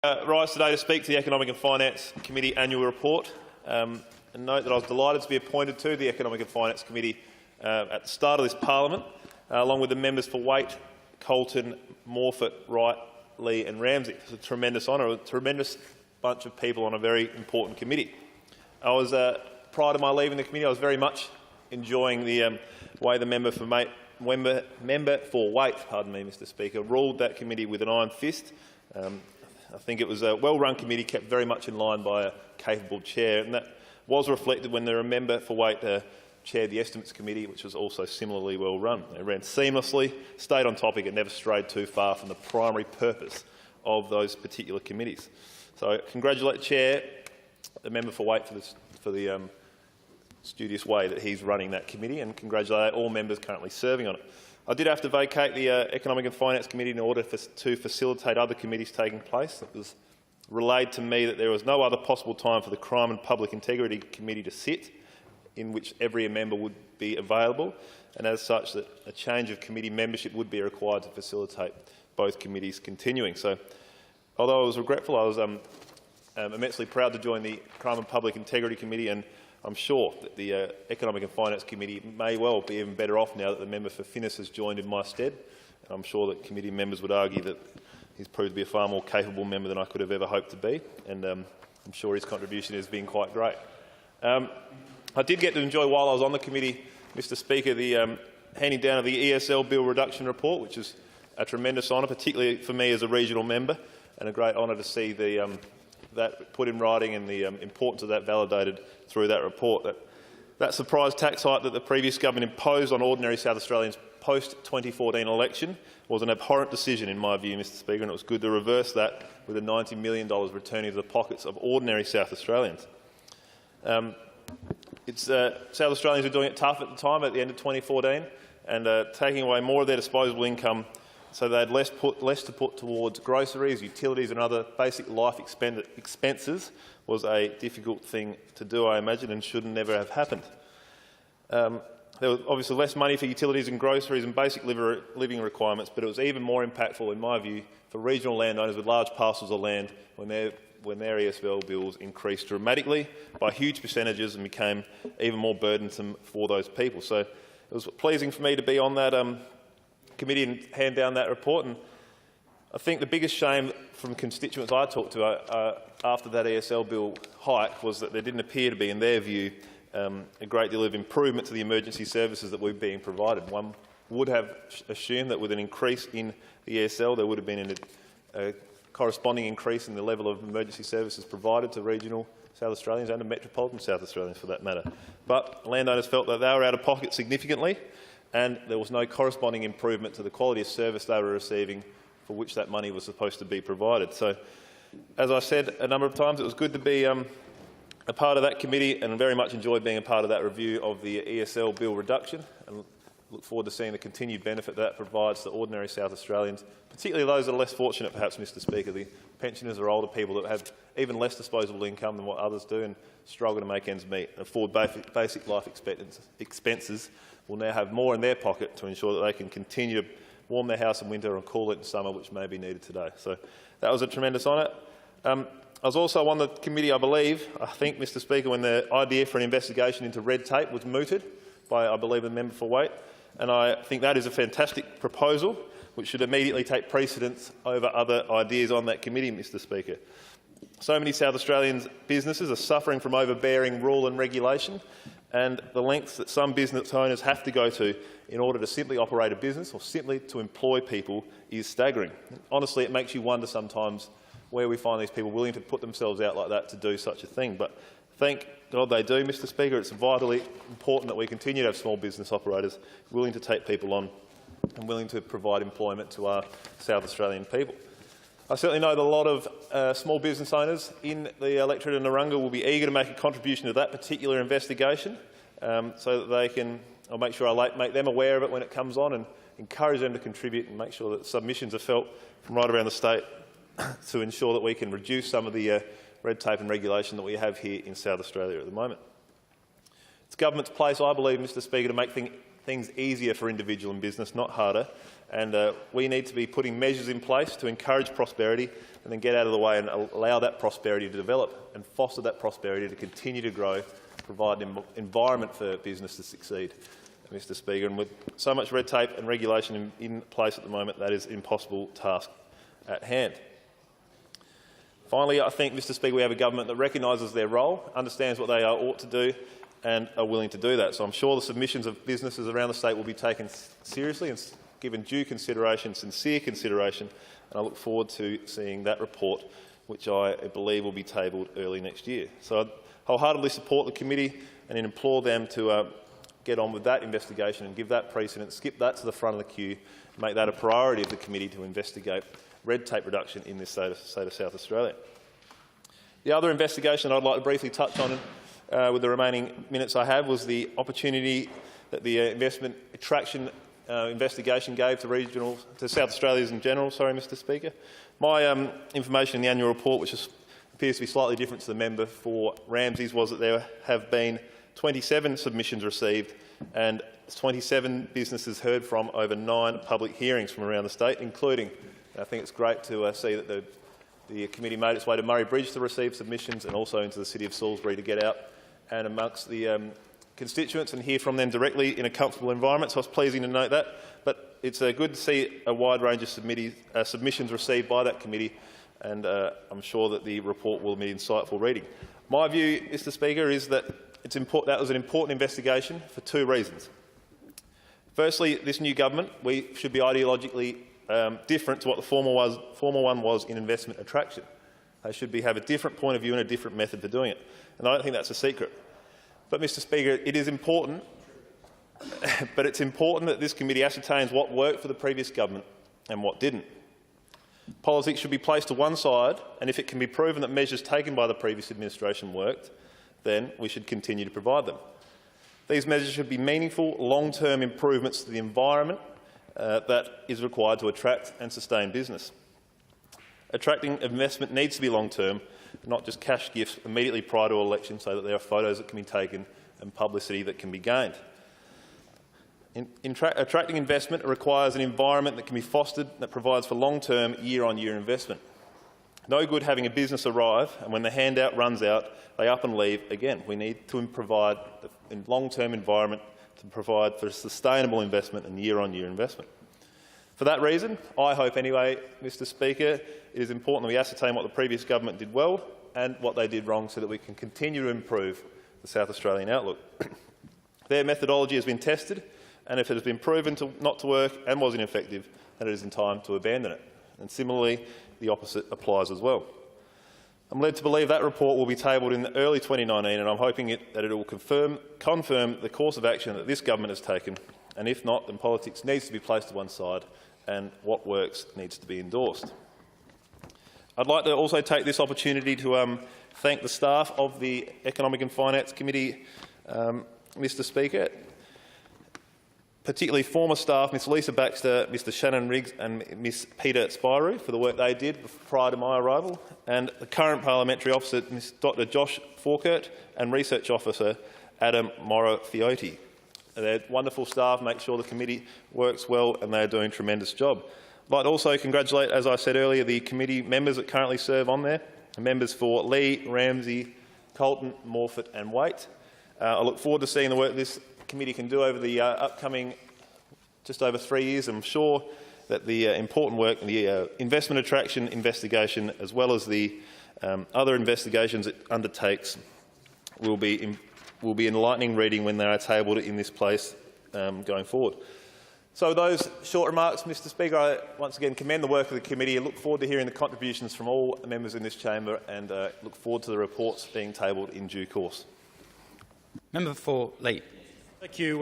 Rise today to speak to the Economic and Finance Committee annual report and note that I was delighted to be appointed to the Economic and Finance Committee at the start of this parliament, along with the members for Waite, Colton, Morphett, Wright, Lee and Ramsey. It's a tremendous honour, a tremendous bunch of people on a very important committee. Prior to my leaving the committee, I was very much enjoying the way the member for Waite, Mr. Speaker, ruled that committee with an iron fist. I think it was a well-run committee, kept very much in line by a capable chair, and that was reflected when the member for Waite chaired the Estimates Committee, which was also similarly well-run. They ran seamlessly, stayed on topic and never strayed too far from the primary purpose of those particular committees. So I congratulate the Chair, the member for Waite, for the studious way that he's running that committee, and congratulate all members currently serving on it. I did have to vacate the Economic and Finance Committee in order to facilitate other committees taking place. It was relayed to me that there was no other possible time for the Crime and Public Integrity Committee to sit, in which every member would be available, and as such that a change of committee membership would be required to facilitate both committees continuing. So, although I was regretful, I was immensely proud to join the Crime and Public Integrity Committee, and I'm sure that the Economic and Finance Committee may well be even better off now that the member for Finnis has joined in my stead. And I'm sure that committee members would argue that he's proved to be a far more capable member than I could have ever hoped to be, and I'm sure his contribution has been quite great. I did get to enjoy, while I was on the committee, Mr. Speaker, the handing down of the ESL bill reduction report, which is a tremendous honour, particularly for me as a regional member, and a great honour to see that put in writing and the importance of that validated through that report. That surprise tax hike that the previous government imposed on ordinary South Australians post-2014 election was an abhorrent decision in my view, Mr. Speaker, and it was good to reverse that with the $90 million returning to the pockets of ordinary South Australians. South Australians were doing it tough at the time, at the end of 2014, and taking away more of their disposable income so they had less to put towards groceries, utilities and other basic life expenses was a difficult thing to do, I imagine, and should never have happened. There was obviously less money for utilities and groceries and basic living requirements, but it was even more impactful, in my view, for regional landowners with large parcels of land when their ESL bills increased dramatically by huge percentages and became even more burdensome for those people. So it was pleasing for me to be on that committee and hand down that report. And I think the biggest shame from constituents I talked to after that ESL bill hike was that there didn't appear to be, in their view, a great deal of improvement to the emergency services that were being provided. One would have assumed that with an increase in the ESL there would have been a corresponding increase in the level of emergency services provided to regional South Australians and to metropolitan South Australians for that matter. But landowners felt that they were out of pocket significantly, and there was no corresponding improvement to the quality of service they were receiving for which that money was supposed to be provided. So, as I said a number of times, it was good to be a part of that committee, and very much enjoyed being a part of that review of the ESL bill reduction, and look forward to seeing the continued benefit that provides to ordinary South Australians, particularly those that are less fortunate, perhaps, Mr. Speaker, the pensioners or older people that have even less disposable income than what others do and struggle to make ends meet and afford basic life expenses will now have more in their pocket to ensure that they can continue to warm their house in winter and cool it in summer, which may be needed today. So that was a tremendous honour. I was also on the committee, I think, Mr. Speaker, when the idea for an investigation into red tape was mooted by, I believe, the member for Waite, and I think that is a fantastic proposal which should immediately take precedence over other ideas on that committee, Mr. Speaker. So many South Australian businesses are suffering from overbearing rule and regulation, and the lengths that some business owners have to go to in order to simply operate a business or simply to employ people is staggering. Honestly, it makes you wonder sometimes where we find these people willing to put themselves out like that to do such a thing. But thank God they do, Mr. Speaker. It's vitally important that we continue to have small business operators willing to take people on and willing to provide employment to our South Australian people. I certainly know that a lot of small business owners in the electorate of Narungga will be eager to make a contribution to that particular investigation, so that they can. I'll make sure I make them aware of it when it comes on and encourage them to contribute and make sure that submissions are felt from right around the state to ensure that we can reduce some of the red tape and regulation that we have here in South Australia at the moment. It's government's place, I believe, Mr. Speaker, to make things easier for individual and business, not harder. And we need to be putting measures in place to encourage prosperity and then get out of the way and allow that prosperity to develop and foster that prosperity to continue to grow, provide an environment for business to succeed, Mr Speaker. And with so much red tape and regulation in place at the moment, that is an impossible task at hand. Finally, I think, Mr Speaker, we have a government that recognises their role, understands what they ought to do and are willing to do that. So I'm sure the submissions of businesses around the state will be taken seriously and given due consideration, sincere consideration, and I look forward to seeing that report, which I believe will be tabled early next year. So I wholeheartedly support the committee and implore them to get on with that investigation and give that precedent, skip that to the front of the queue, make that a priority of the committee to investigate red tape reduction in this state of South Australia. The other investigation I'd like to briefly touch on with the remaining minutes I have was the opportunity that the investment attraction investigation gave to South Australians in general. Sorry, Mr Speaker. My information in the annual report, which appears to be slightly different to the member for Ramsay's, was that there have been 27 submissions received and 27 businesses heard from over 9 public hearings from around the state, including, I think it's great to see that the committee made its way to Murray Bridge to receive submissions and also into the city of Salisbury to get out and amongst the constituents and hear from them directly in a comfortable environment. So it's pleasing to note that. But it's good to see a wide range of submissions received by that committee, and I'm sure that the report will be insightful reading. My view, Mr Speaker, is that that was an important investigation for 2 reasons. Firstly, this new government, we should be ideologically different to what the former one was in investment attraction. They should have a different point of view and a different method for doing it. And I don't think that's a secret. But, Mr Speaker, it is important, but it's important that this committee ascertains what worked for the previous government and what didn't. Politics should be placed to one side, and if it can be proven that measures taken by the previous administration worked, then we should continue to provide them. These measures should be meaningful, long-term improvements to the environment that is required to attract and sustain business. Attracting investment needs to be long-term, not just cash gifts immediately prior to an election so that there are photos that can be taken and publicity that can be gained. Attracting investment requires an environment that can be fostered that provides for long-term, year-on-year investment. No good having a business arrive and when the handout runs out, they up and leave again. We need to provide a long-term environment to provide for sustainable investment and year-on-year investment. For that reason, I hope anyway, Mr Speaker, it is important that we ascertain what the previous government did well and what they did wrong so that we can continue to improve the South Australian outlook. Their methodology has been tested, and if it has been proven not to work and was ineffective, then it is in time to abandon it. And similarly, the opposite applies as well. I'm led to believe that report will be tabled in early 2019, and I'm hoping that it will confirm the course of action that this government has taken, and if not, then politics needs to be placed to one side and what works needs to be endorsed. I'd like to also take this opportunity to thank the staff of the Economic and Finance Committee, Mr Speaker, particularly former staff Ms Lisa Baxter, Mr Shannon Riggs and Ms Peter Spirou for the work they did prior to my arrival, and the current parliamentary officer Ms Dr Josh Forkert and Research Officer Adam Morrow-Fiotti. They're wonderful staff, make sure the committee works well, and they're doing a tremendous job. I'd like to also congratulate, as I said earlier, the committee members that currently serve on there, members for Lee, Ramsay, Colton, Morphett and Waite. I look forward to seeing the work this committee can do over the upcoming just over 3 years. I'm sure that the important work, the investment attraction investigation, as well as the other investigations it undertakes, will be enlightening reading when they are tabled in this place going forward. So with those short remarks, Mr Speaker, I once again commend the work of the committee. I look forward to hearing the contributions from all members in this chamber and look forward to the reports being tabled in due course. Member for Leigh. Thank you.